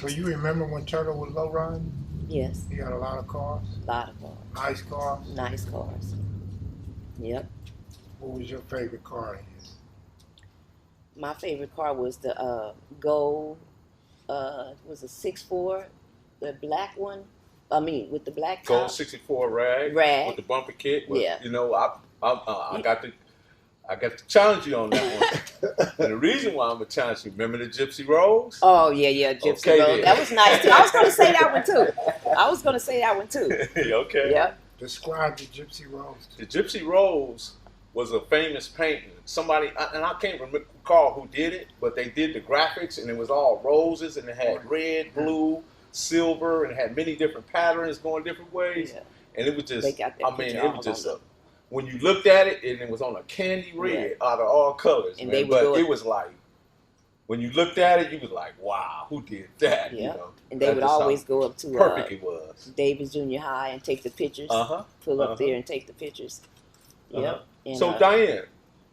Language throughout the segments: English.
So you remember when Turtle was low riding? Yes. He had a lot of cars? A lot of cars. Nice cars? Nice cars. Yep. What was your favorite car in his? My favorite car was the gold, was a 6.4, the black one. I mean, with the black top. Gold 64 rag with the bumper kit. But, yeah. You know, I got to challenge you on that one. And the reason why I'm gonna challenge you, remember the Gypsy Rose? Oh yeah, Gypsy Rose. That was nice too. I was gonna say that one too. Okay. Yeah. Describe the Gypsy Rose. The Gypsy Rose was a famous painting. Somebody, and I can't recall who did it, but they did the graphics, and it was all roses, and it had red, blue, silver, and it had many different patterns going different ways. Yeah. And it was just, it was just when you looked at it, and it was on a candy red out of all colors. And man. But it was like, when you looked at it, you was like, wow, who did that? Yeah. You know, and they would always go up to perfect it was. Davis Junior High and take the pictures. Pull up there and take the pictures. Yep. And, so Diane,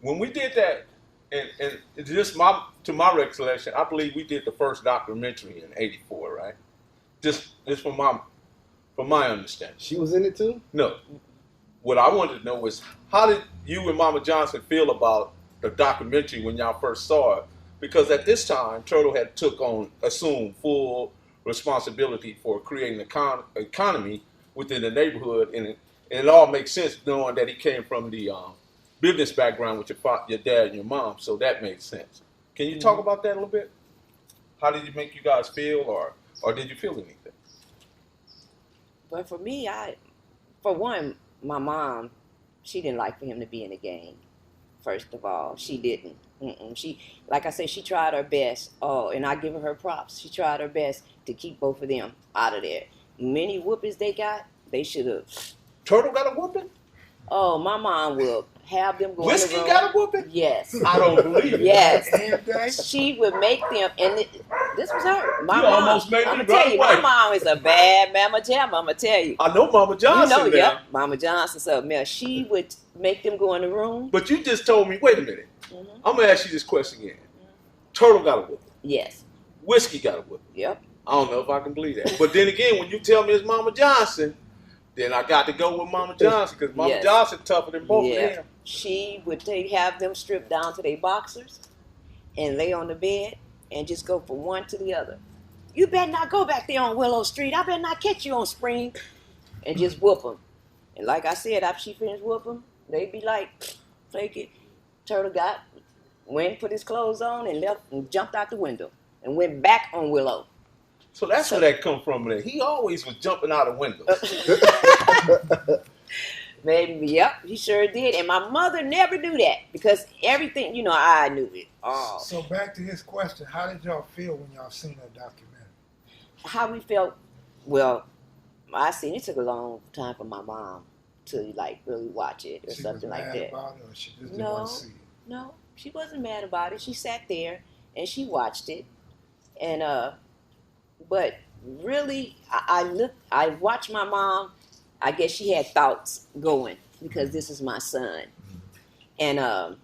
when we did that, and just to my recollection, I believe we did the first documentary in '84, right? Just from my understanding. She was in it too? No. What I wanted to know was, how did you and Mama Johnson feel about the documentary when y'all first saw it? Because at this time, Turtle had assumed full responsibility for creating an economy within the neighborhood, and it all makes sense knowing that he came from the business background with your dad and your mom, so that made sense. Can you talk about that a little bit? How did it make you guys feel, or did you feel anything? But for me, for one, my mom, she didn't like for him to be in the gang. First of all, she didn't. She, like I said, she tried her best. Oh, and I give her props. She tried her best to keep both of them out of there. Many whoopings they got, they should have. Turtle got a whooping? Oh, my mom will have them go Whiskey in the room. got a whooping? Yes. I don't believe it. Yes. She would make them, and this was her. My mom. Almost made I'm me gonna tell you, right my mom is a bad mama jam. I'm gonna tell you. I know Mama Johnson. You know, yep, Mama Johnson. So, Mel, she would make them go in the room. But you just told me. Wait a minute. I'm gonna ask you this question again. Turtle got a whooping. Yes. Whiskey got a whooping. Yep. I don't know if I can believe that. But then again, when you tell me it's Mama Johnson, then I got to go with Mama Johnson because Mama Johnson tougher than both of them. She would have them stripped down to their boxers and lay on the bed and just go from one to the other. You better not go back there on Willow Street. I better not catch you on Spring. And just whoop them. And like I said, after she finished whoop them, they'd be like, take it. Turtle went, put his clothes on and left and jumped out the window and went back on Willow. So that's where that come from. He always was jumping out of windows. Maybe, yep, he sure did. And my mother never knew that because everything, I knew it. Oh. So back to his question, how did y'all feel when y'all seen that documentary? How we felt, well, it took a long time for my mom to really watch it or something like that. She was mad about it, or she just didn't want to see it? No, she wasn't mad about it. She sat there and she watched it. And, but really, I watched my mom. I guess she had thoughts going because this is my son. And,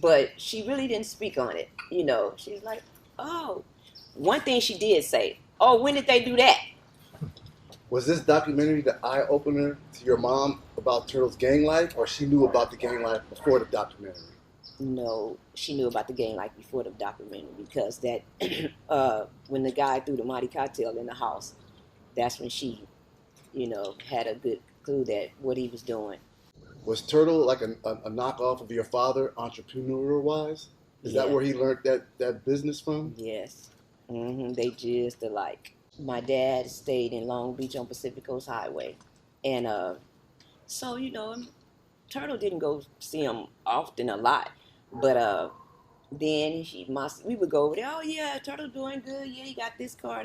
but she really didn't speak on it. She was like, oh, one thing she did say, oh, when did they do that? Was this documentary the eye-opener to your mom about Turtle's gang life, or she knew about the gang life before the documentary? No, she knew about the gang life before the documentary because that when the guy threw the Monte cocktail in the house, that's when she, had a good clue that what he was doing. Was Turtle like a knockoff of your father, entrepreneur-wise? Is that where he learned that business from? Yes. They just alike. My dad stayed in Long Beach on Pacific Coast Highway. And so, Turtle didn't go see him often a lot. But then we would go over there, oh yeah, Turtle doing good. Yeah, he got this car,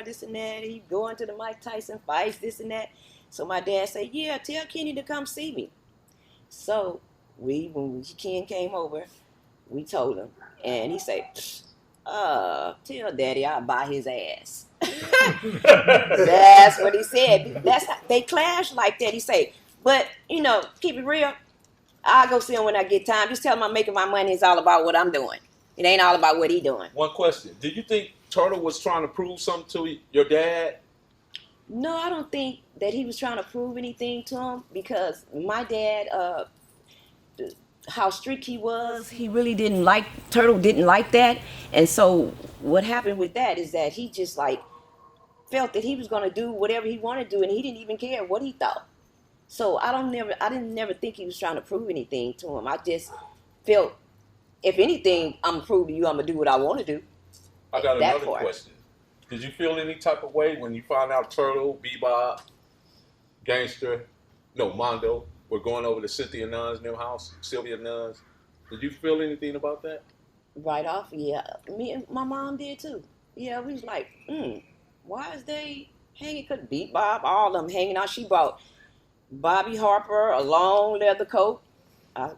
this and that. He going to the Mike Tyson fights, this and that. So my dad said, yeah, tell Kenny to come see me. So when Ken came over, we told him. And he said, tell Daddy I'll buy his ass. That's what he said. They clash like that. He say, but keep it real. I'll go see him when I get time. Just tell him I'm making my money. It's all about what I'm doing. It ain't all about what he doing. One question: do you think Turtle was trying to prove something to your dad? No, I don't think that he was trying to prove anything to him, because my dad, how strict he was, he really didn't like, Turtle didn't like that. And so what happened with that is that he just like felt that he was going to do whatever he wanted to do, and he didn't even care what he thought. So I didn't never think he was trying to prove anything to him. I just felt, if anything, I'm gonna prove to you I'm gonna do what I want to do. I got That another part. question. Did you feel any type of way when you found out Turtle, Bebop, Gangster, Mondo were going over to Cynthia Nunn's new house, Sylvia Nunn's? Did you feel anything about that? Right off, yeah. Me and my mom did too. Yeah, we was like, why is they hanging? Cause Bebop, all of them hanging out. She brought Bobby Harper a long leather coat,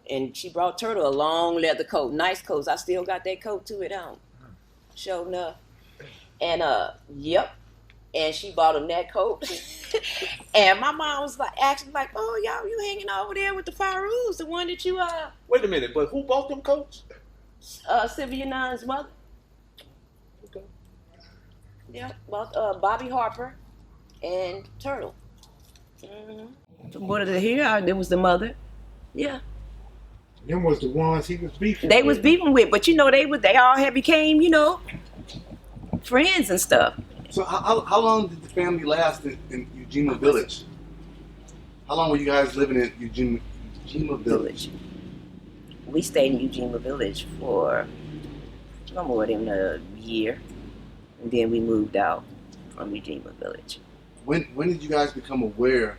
and she brought Turtle a long leather coat, nice coats. I still got that coat to it on, sure enough. And yep, and she bought him that coat. And my mom was like, actually like, oh y'all, you hanging over there with the Farouz, the one that you Wait a minute, but who bought them coats? Sylvia Nunn's mother. Okay. Yeah, bought Bobby Harper and Turtle. What did they hear? There was the mother. Yeah. Them was the ones he was beefing They with. was beefing with, but they all had became, friends and stuff. So how long did the family last in Ujima Village? How long were you guys living in Ujima Village? We stayed in Ujima Village for no more than a year, and then we moved out from Ujima Village. When did you guys become aware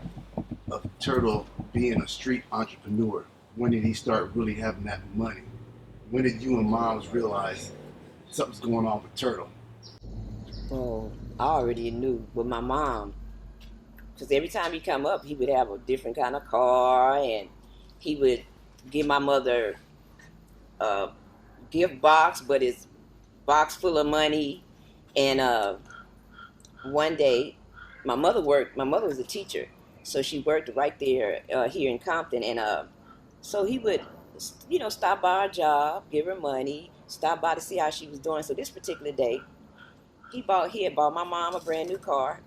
of Turtle being a street entrepreneur? When did he start really having that money? When did you and Moms realize something's going on with Turtle? Oh, I already knew with my mom, because every time he come up, he would have a different kind of car, and he would give my mother a gift box, but it's box full of money. And one day, my mother was a teacher, so she worked right there here in Compton, and so he would, stop by our job, give her money, stop by to see how she was doing. So this particular day, he had bought my mom a brand new car.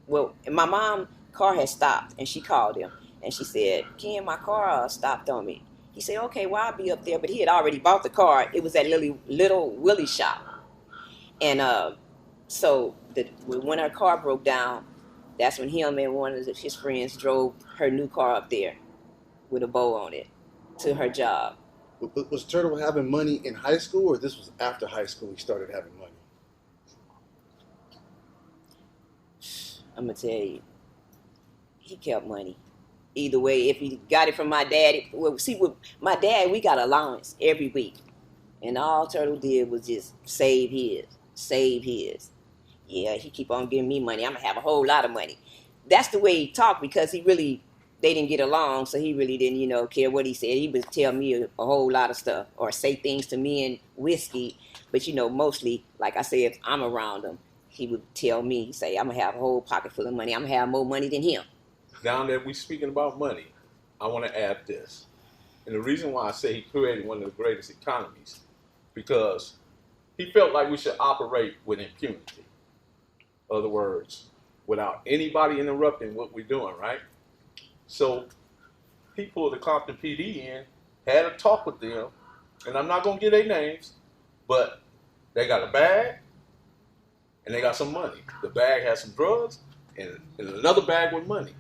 Well, my mom's car had stopped, and she called him, and she said, Ken, my car stopped on me. He said, okay, well, I'll be up there. But he had already bought the car. It was at Little Willie's shop. And so when her car broke down, that's when him and one of his friends drove her new car up there with a bow on it to her job. Was Turtle having money in high school, or this was after high school he started having money? I'm going to tell you, he kept money. Either way, if he got it from my dad, with my dad, we got allowance every week. And all Turtle did was just save his. Yeah, he keep on giving me money. I'm going to have a whole lot of money. That's the way he talked, because they didn't get along, so he really didn't, care what he said. He would tell me a whole lot of stuff or say things to me in whiskey. But, mostly, like I said, if I'm around him, he would tell me, say, I'm going to have a whole pocket full of money. I'm going to have more money than him. Now that we're speaking about money, I want to add this. And the reason why I say he created one of the greatest economies, because he felt like we should operate with impunity. In other words, without anybody interrupting what we're doing, right? So he pulled the Compton PD in, had a talk with them, and I'm not going to give their names, but they got a bag, and they got some money. The bag has some drugs, and another bag with money.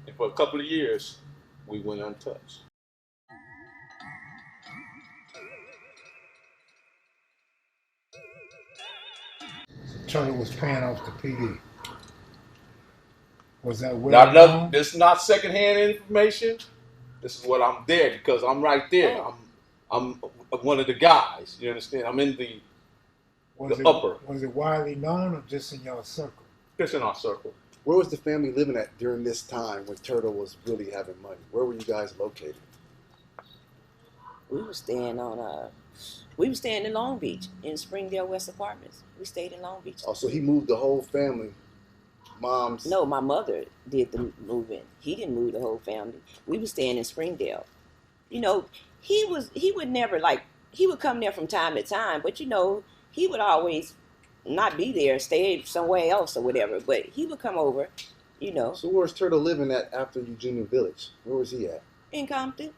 And for a couple of years, we went untouched. Turtle was paying off the PD. Was that well known? This is not secondhand information. This is what I'm there because I'm right there. Oh. I'm one of the guys. You understand? I'm in the upper. Was it widely known or just in your circle? Just in our circle. Where was the family living at during this time when Turtle was really having money? Where were you guys located? We were staying in Long Beach, in Springdale West Apartments. We stayed in Long Beach. Oh, so he moved the whole family. Mom's. No, my mother did the moving. He didn't move the whole family. We were staying in Springdale. He would never he would come there from time to time, but he would always not be there, stay somewhere else or whatever. But he would come over, you know. So where's Turtle living at after Eugenia Village? Where was he at? In Compton.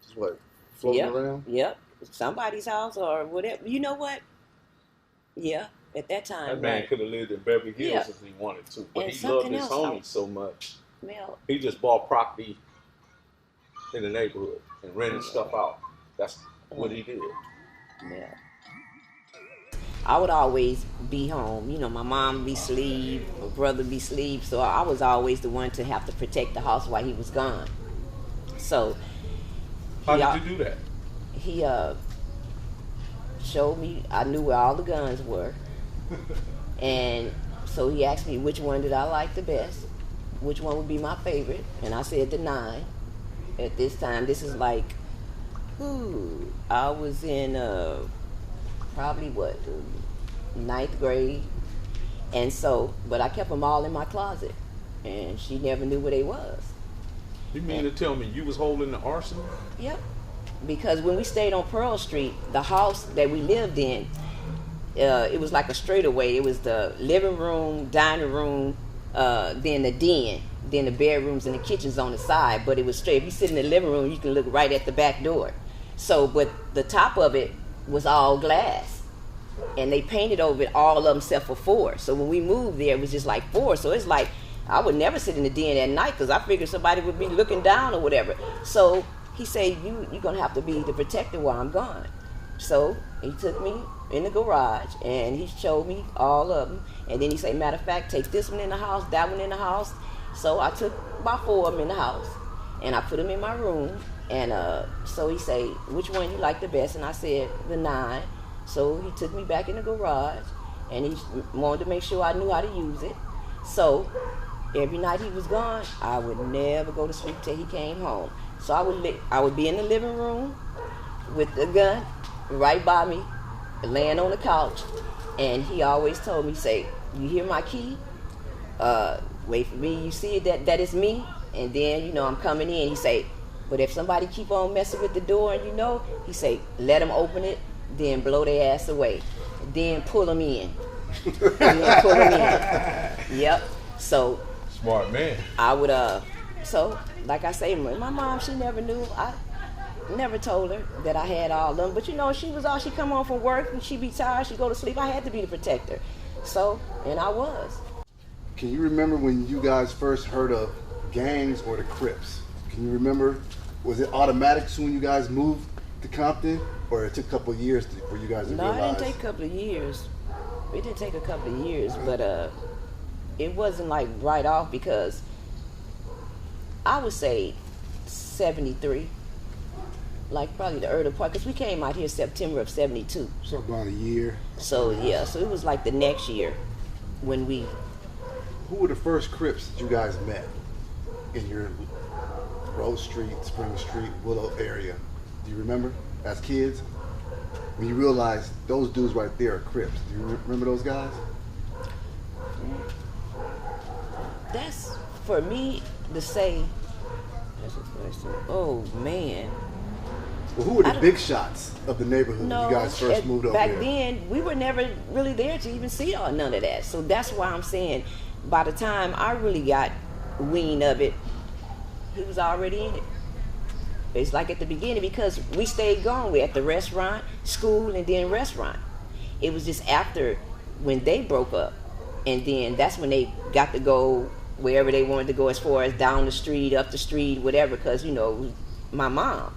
Just what? Floating Yep. around? Yep. Somebody's house or whatever. You know what? Yeah. At that time. That man could have lived in Beverly Hills Yeah. if he wanted to, but And he loved something his else, homies so much. Mel, He just bought property in the neighborhood and rented stuff out. That's what he did. Mel. I would always be home. You know, my mom be asleep, my brother be asleep, so I was always the one to have to protect the house while he was gone. So How did you do that? he showed me, I knew where all the guns were. And so he asked me which one did I like the best, which one would be my favorite, and I said the 9. At this time, this is like, I was in probably what, 9th grade, and so, but I kept them all in my closet, and she never knew where they was. You mean to tell me you was holding the arsenal? Yep, because when we stayed on Pearl Street, the house that we lived in, it was like a straightaway. It was the living room, dining room, then the den, then the bedrooms and the kitchens on the side. But it was straight. If you sit in the living room, you can look right at the back door. So, but the top of it was all glass, and they painted over it, all of them except for 4. So when we moved there, it was just like 4. So it's like I would never sit in the den at night because I figured somebody would be looking down or whatever. So he said, you're gonna have to be the protector while I'm gone. So he took me in the garage and he showed me all of them, and then he said, matter of fact, take this one in the house, that one in the house. So I took about 4 of them in the house and I put them in my room. And so he said, which one you like the best? And I said the 9. So he took me back in the garage and he wanted to make sure I knew how to use it. So every night he was gone, I would never go to sleep till he came home. So I would be in the living room with the gun right by me, laying on the couch, and he always told me, say, you hear my key? Wait for me, you see it, that is me? And then, you know, I'm coming in. He say, but if somebody keep on messing with the door and you know, he say, let them open it, then blow their ass away. Then pull them in. Then pull them in. Yep. So Smart man. I would, so like I say, my mom, she never knew. I never told her that I had all of them. But you know, she come home from work and she be tired, she go to sleep. I had to be the protector. So, and I was. Can you remember when you guys first heard of gangs or the Crips? Can you remember, was it automatic soon you guys moved to Compton, or it took a couple of years for you guys to No, realize? it didn't take a couple of years. It didn't take a couple of years, but it wasn't like right off, because I would say 73, like probably the early part, because we came out here September of 72. So about a year. So yeah, so it was like the next year when we. Who were the first Crips that you guys met in your Rose Street, Spring Street, Willow area? Do you remember as kids? When you realized those dudes right there are Crips. Do you remember those guys? That's for me to say. That's a question. Oh man. Well, who were the big shots of the neighborhood when you guys first moved over back here? then, we were never really there to even see none of that. So that's why I'm saying, by the time I really got weaned of it, he was already in it. It's like at the beginning, because we stayed gone. We at the restaurant, school, and then restaurant. It was just after when they broke up, and then that's when they got to go wherever they wanted to go, as far as down the street, up the street, whatever. Because you know, my mom,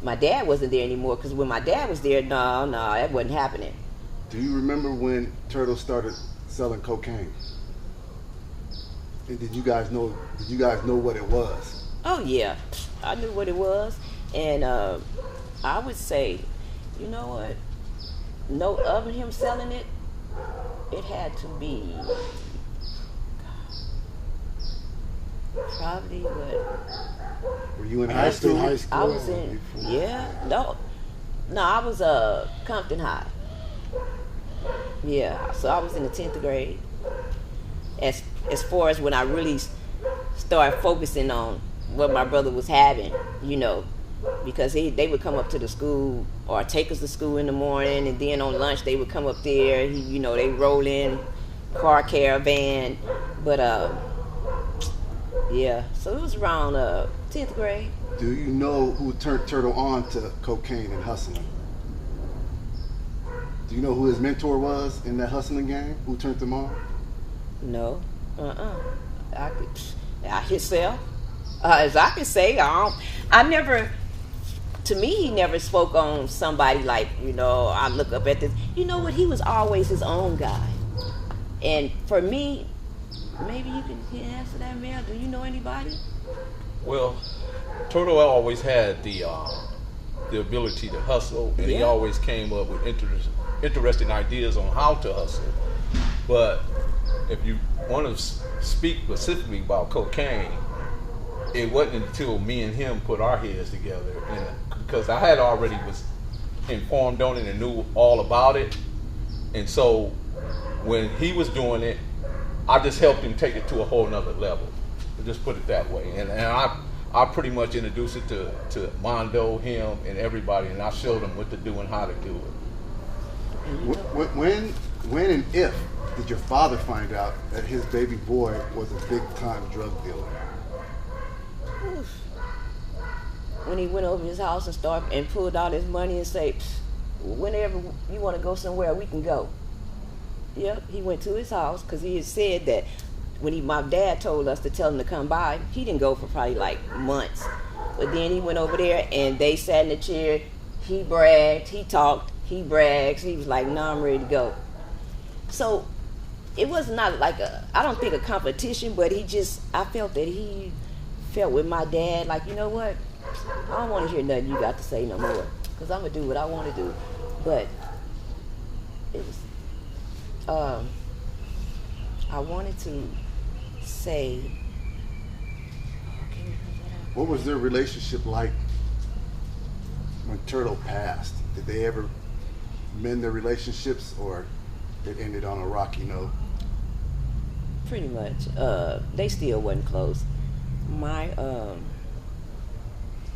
my dad wasn't there anymore. Because when my dad was there, no, that wasn't happening. Do you remember when Turtle started selling cocaine? And did you guys know what it was? Oh yeah, I knew what it was, and I would say, you know what? No, other than him selling it, it had to be probably what? Were you in high school? I was in, I was Compton High. Yeah, so I was in the 10th grade. As far as when I really started focusing on what my brother was having, you know, because they would come up to the school or take us to school in the morning, and then on lunch they would come up there. They roll in car caravan, but yeah. So it was around 10th grade. Do you know who turned Turtle on to cocaine and hustling? Do you know who his mentor was in that hustling game? Who turned him on? No. Himself. As I can say, I never. To me, he never spoke on somebody like, I look up at this. You know what? He was always his own guy. And for me, maybe you can answer that, Mel. Do you know anybody? Well, Turtle always had the ability to hustle, and he always came up with interesting ideas on how to hustle. But if you want to speak specifically about cocaine, it wasn't until me and him put our heads together, and because I had already was informed on it and knew all about it, and so when he was doing it, I just helped him take it to a whole nother level. Just put it that way, and I pretty much introduced it to Mondo, him, and everybody, and I showed them what to do and how to do it. When and if did your father find out that his baby boy was a big-time drug dealer? When he went over his house and pulled out his money and said, whenever you want to go somewhere, we can go. Yep, he went to his house because he had said that when my dad told us to tell him to come by, he didn't go for probably like months. But then he went over there and they sat in the chair. He bragged, he talked, he brags. He was like, "No, I'm ready to go." So it was not like I don't think a competition, but I felt that he felt with my dad, like, you know what? I don't want to hear nothing you got to say no more, because I'm going to do what I want to do. But it was, I wanted to say, what was their relationship like when Turtle passed? Did they ever mend their relationships, or it ended on a rocky note? Pretty much. They still wasn't close.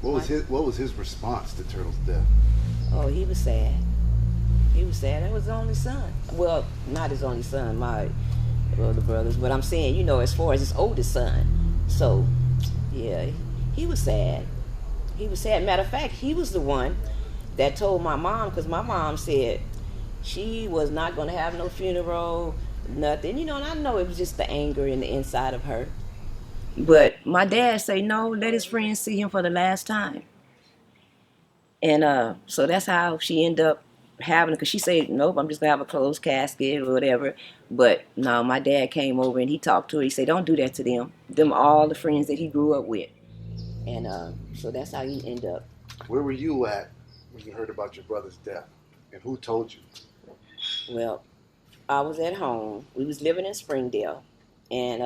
What was his response to Turtle's death? Oh, he was sad. He was sad. That was his only son. Well, not his only son, my other brothers, but I'm saying, as far as his oldest son. So, yeah, he was sad. He was sad. Matter of fact, he was the one that told my mom, because my mom said she was not going to have no funeral, nothing. And I know it was just the anger in the inside of her. But my dad say, no, let his friends see him for the last time. And so that's how she ended up having it, because she said, nope, I'm just going to have a closed casket or whatever. But no, my dad came over and he talked to her. He said, don't do that to them. Them all the friends that he grew up with. And so that's how he ended up. Where were you at when you heard about your brother's death? And who told you? Well, I was at home. We was living in Springdale. And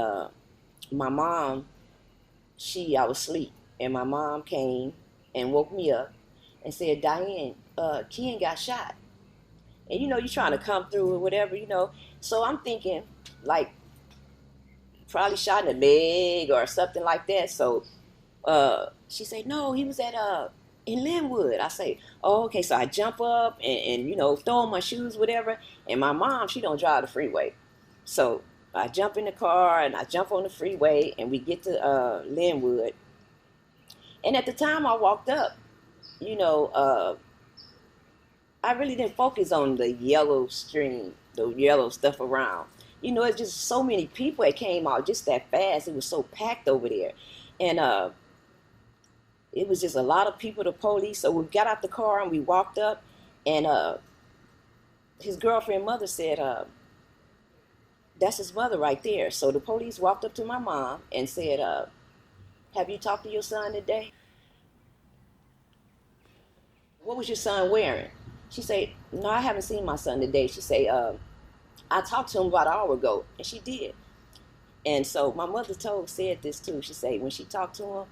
my mom, I was asleep. And my mom came and woke me up and said, Diane, Ken got shot. And you're trying to come through or whatever, So I'm thinking, like, probably shot in the leg or something like that. So she said, no, he was in Linwood. I say, oh, okay. So I jump up and throw on my shoes, whatever. And my mom, she don't drive the freeway. So I jump in the car and I jump on the freeway and we get to Linwood. And at the time I walked up, I really didn't focus on the yellow stream, the yellow stuff around. It's just so many people that came out just that fast. It was so packed over there. And it was just a lot of people, the police. So we got out the car and we walked up, and his girlfriend mother said, that's his mother right there. So the police walked up to my mom and said, have you talked to your son today? What was your son wearing? She said, no, I haven't seen my son today. She said, I talked to him about an hour ago, and she did. And so my mother said this too. She said when she talked to him,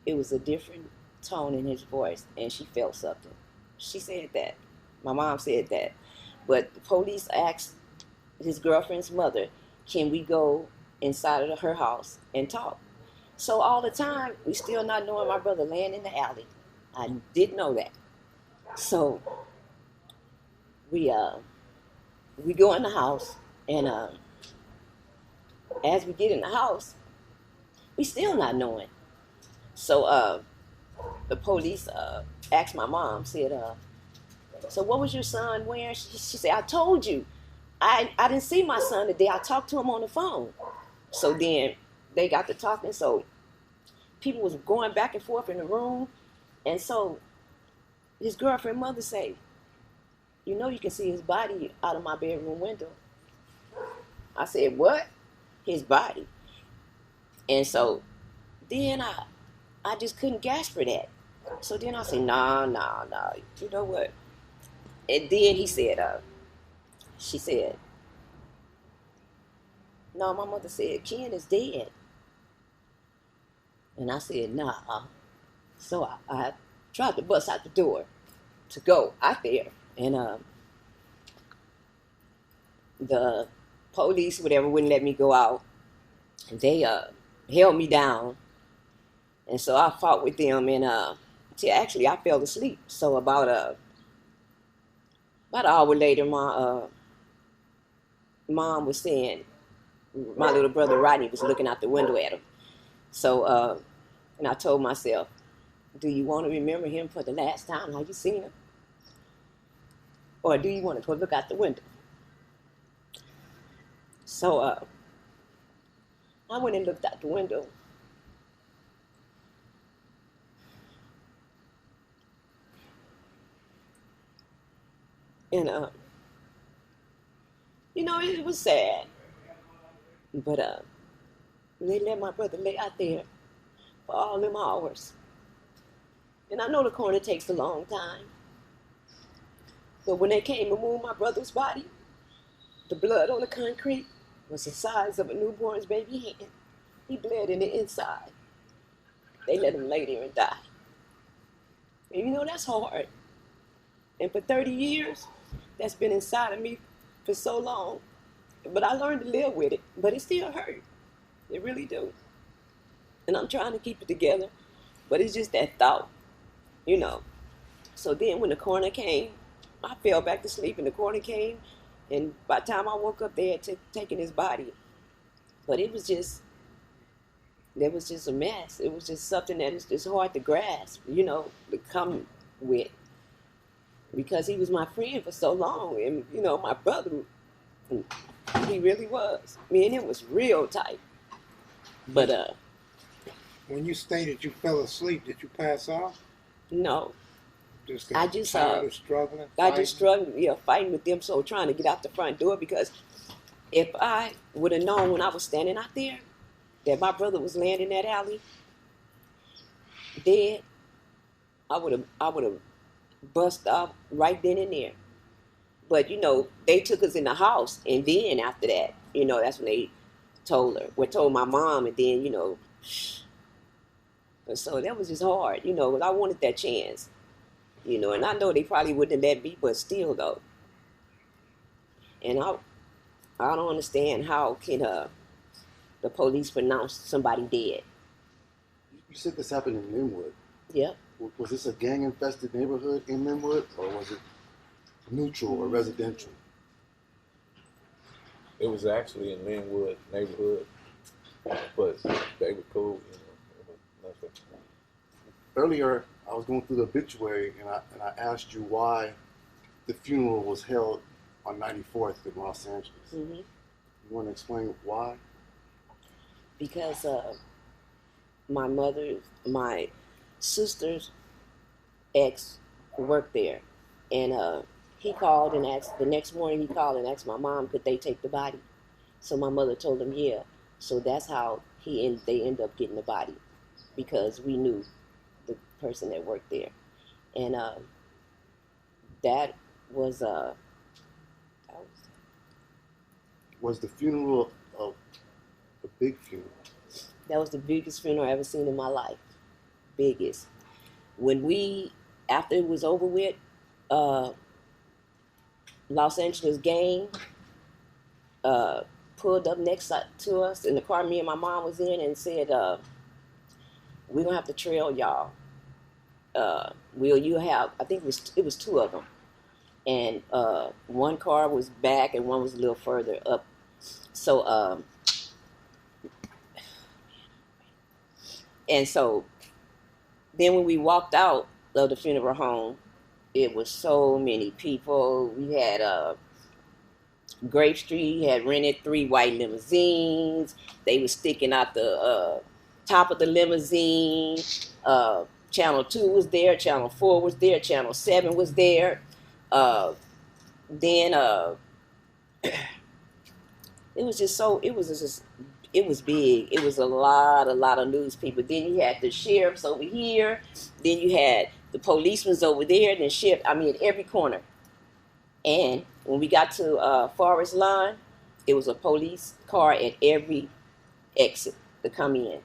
it was a different tone in his voice, and she felt something. She said that. My mom said that. But the police asked his girlfriend's mother, can we go inside of her house and talk? So all the time, we still not knowing my brother laying in the alley. I didn't know that. So we go in the house, and as we get in the house, we still not knowing. So the police asked my mom, said, so what was your son wearing? She said, I told you. I didn't see my son today. I talked to him on the phone. So then they got to talking. So people was going back and forth in the room. And so his girlfriend mother say, you know you can see his body out of my bedroom window. I said, what? His body. And so then I just couldn't gasp for that. So then I said, nah. You know what? And then he said, she said, no, my mother said, Ken is dead. And I said, nah. So I tried to bust out the door to go out there. And the police, whatever, wouldn't let me go out. They held me down. And so I fought with them, and actually I fell asleep. So about an hour later, my mom was saying my little brother Rodney was looking out the window at him. So and I told myself, do you want to remember him for the last time, how you seen him? Or do you want to go look out the window? So I went and looked out the window. And, you know, it was sad. But they let my brother lay out there for all them hours. And I know the coroner takes a long time. But when they came to move my brother's body, the blood on the concrete was the size of a newborn's baby hand. He bled in the inside. They let him lay there and die. And you know, that's hard. And for 30 years, that's been inside of me for so long. But I learned to live with it. But it still hurt. It really do. And I'm trying to keep it together. But it's just that thought, you know. So then when the coroner came, I fell back to sleep, and the coroner came. And by the time I woke up, they had taken his body. But it was just a mess. It was just something that is just hard to grasp, you know, to come with. Because he was my friend for so long. And, you know, my brother, he really was. Me and him was real tight. But, when you stated you fell asleep, did you pass out? No. I just struggling. I just struggled, fighting with them. So trying to get out the front door, because if I would have known when I was standing out there that my brother was laying in that alley dead, I would have bust up right then and there. But you know, they took us in the house, and then after that, you know, that's when they told my mom, and then, you know, and so that was just hard, you know, 'cause I wanted that chance. You know, and I know they probably wouldn't have let me, but still though. And I don't understand how can the police pronounce somebody dead. You said this happened in Linwood. Yeah. Was this a gang-infested neighborhood in Linwood, or was it neutral or residential? It was actually in Linwood neighborhood, but they were cool. You know, it was nothing. Earlier, I was going through the obituary, and I asked you why the funeral was held on 94th in Los Angeles. Mm-hmm. You want to explain why? Because my sister's ex worked there, and he called and asked. The next morning, he called and asked my mom, could they take the body? So my mother told him, yeah. So that's how they end up getting the body, because we knew the person that worked there. And that was was the funeral a big funeral? That was the biggest funeral I ever seen in my life. Biggest. After it was over with, Los Angeles gang pulled up next to us in the car me and my mom was in, and said, we're going to have to trail y'all. will you have? I think it was two of them, and one car was back and one was a little further up. So and so then when we walked out of the funeral home, it was so many people. We had Grape Street had rented 3 white limousines. They were sticking out the top of the limousine. Channel 2 was there. Channel 4 was there. Channel 7 was there. Then it was just so. It was big. It was a lot of news people. Then you had the sheriffs over here. Then you had the policemen's over there. Then sheriff. I mean, at every corner. And when we got to Forest Lawn, it was a police car at every exit to come in.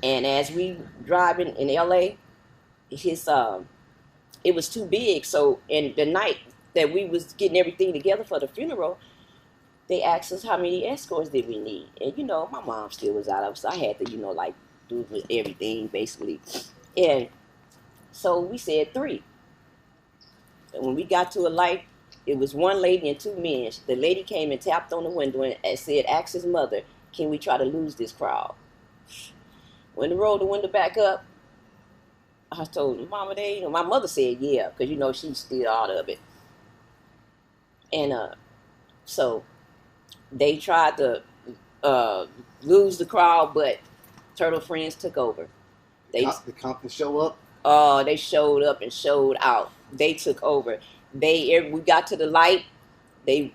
And as we driving in LA, it was too big. So in the night that we was getting everything together for the funeral, they asked us how many escorts did we need. And you know, my mom still was out of it, so I had to, like do everything basically. And so we said 3. And when we got to a light, it was 1 lady and 2 men. The lady came and tapped on the window and said, ask his mother, can we try to lose this crowd? When they rolled the window back up, I told Mama, my mother said yeah, because she's still out of it. And so they tried to lose the crowd, but Turtle Friends took over. The Compton show up? Oh, they showed up and showed out. They took over. We got to the light. They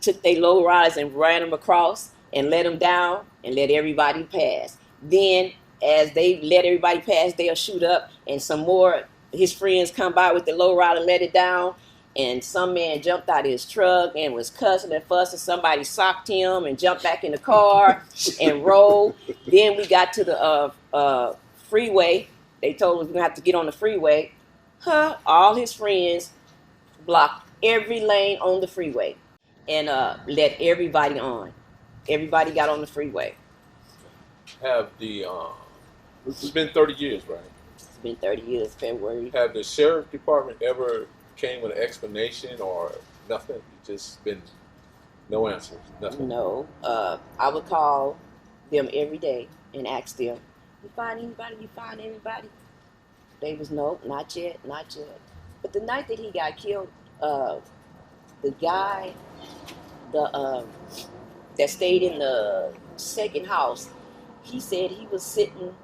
took their low riders and ran them across and let them down and let everybody pass. Then as they let everybody pass, they'll shoot up and some more his friends come by with the low rider, let it down, and some man jumped out of his truck and was cussing and fussing. Somebody socked him and jumped back in the car and rolled. Then we got to the freeway. They told us we have to get on the freeway. All his friends blocked every lane on the freeway and let everybody on. Everybody got on the freeway. It's been 30 years, right? It's been 30 years, February. Have the sheriff department ever came with an explanation or nothing? Just been no answers, nothing? No. I would call them every day and ask them, you find anybody? You find anybody? They was, no, not yet. But the night that he got killed, the guy that stayed in the second house, he said he was sitting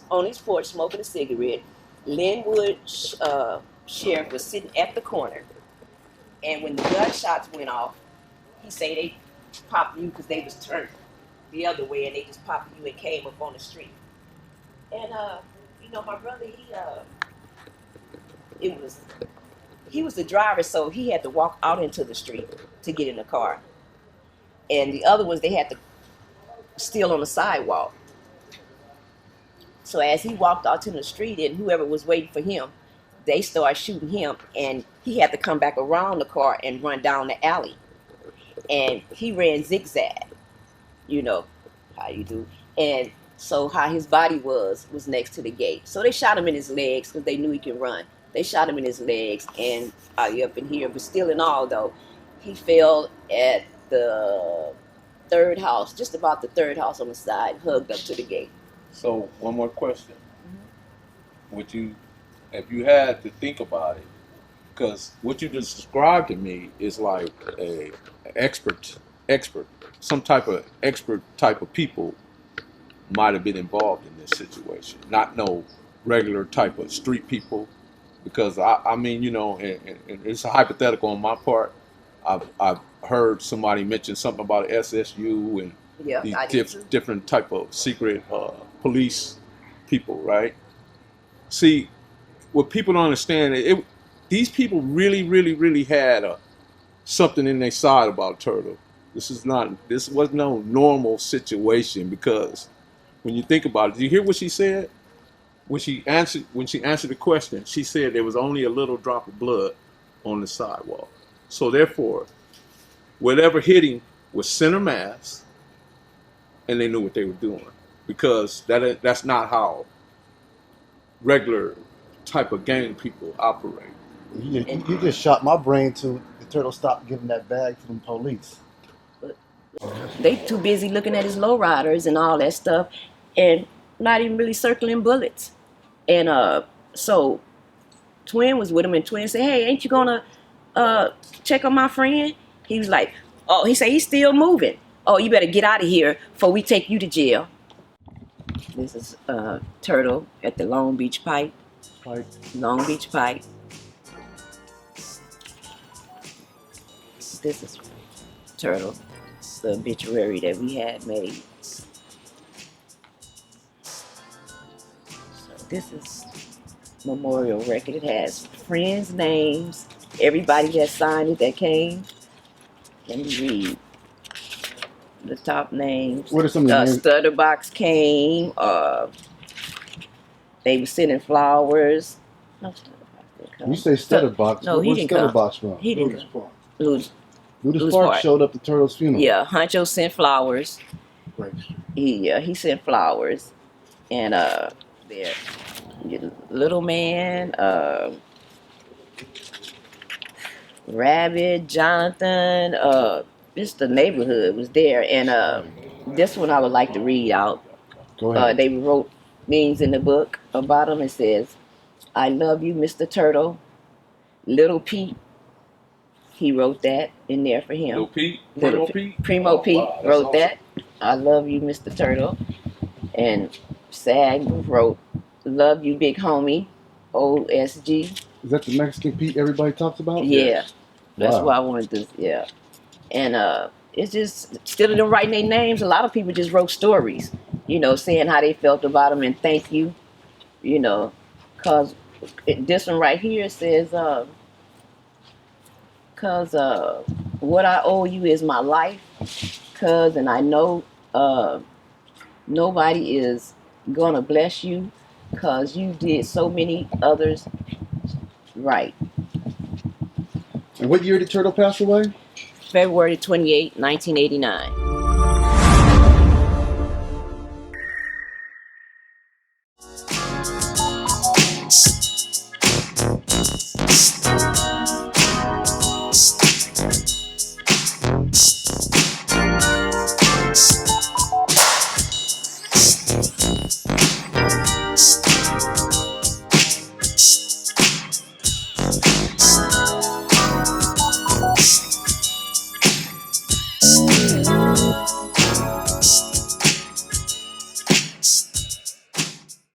on his porch smoking a cigarette. Linwood sheriff was sitting at the corner. And when the gunshots went off, he said they popped you because they was turned the other way and they just popped you and came up on the street. And, my brother, he was the driver, so he had to walk out into the street to get in the car. And the other ones, they had to steal on the sidewalk. So as he walked out to the street and whoever was waiting for him, they started shooting him and he had to come back around the car and run down the alley. And he ran zigzag, how you do. And so how his body was next to the gate. So they shot him in his legs because they knew he could run. They shot him in his legs and up in here. But still in all, though, he fell at the 3rd house, just about the 3rd house on the side, hugged up to the gate. So one more question. Mm-hmm. If you had to think about it, because what you just described to me is like an expert, some type of expert type of people might have been involved in this situation, not no regular type of street people, because I mean, and it's a hypothetical on my part. I've heard somebody mention something about SSU and these different type of secret police people, right? See, what people don't understand, these people really had something in their side about Turtle. This was no normal situation, because when you think about it, do you hear what she said? When she answered the question, she said there was only a little drop of blood on the sidewalk. So therefore, whatever hit him was center mass, and they knew what they were doing, because that's not how regular type of gang people operate. You just shot my brain to the turtle stopped giving that bag to them police. They too busy looking at his lowriders and all that stuff, and not even really circling bullets. And so Twin was with him, and Twin said, "Hey, ain't you gonna check on my friend?" He was like, "Oh," he said, "He's still moving. Oh, you better get out of here before we take you to jail." This is Turtle at the Long Beach Pipe. Long Beach Pipe. This is Turtle, the obituary that we had made. So this is memorial record. It has friends' names, everybody that signed it that came. Let me read the top names. What are some of the names? Stutterbox came. They were sending flowers. No, Stutterbox didn't come. You say Stutterbox. No, he didn't come. Stutterbox from? He didn't come. Ludus Park showed up to Turtle's funeral. Yeah, Huncho sent flowers. Right. He sent flowers. And there, Little Man, Rabbit, Jonathan, just the neighborhood was there. And this one I would like to read out. Go ahead. They wrote things in the book about him. It says, "I love you, Mr. Turtle." Little Pete, he wrote that in there for him. Little Pete? Primo Pete? Primo Pete Wow, wrote awesome. that. "I love you, Mr. Turtle." And Sag wrote, "Love you, big homie, OSG." Is that the Mexican Pete everybody talks about? Yeah. That's Wow. why I wanted to, yeah. And it's just, instead of them writing their names, a lot of people just wrote stories, you know, saying how they felt about them and thank you, you know, because this one right here says, what I owe you is my life, cuz, and I know nobody is gonna bless you cuz you did so many others right. And what year did Turtle pass away? February 28, 1989.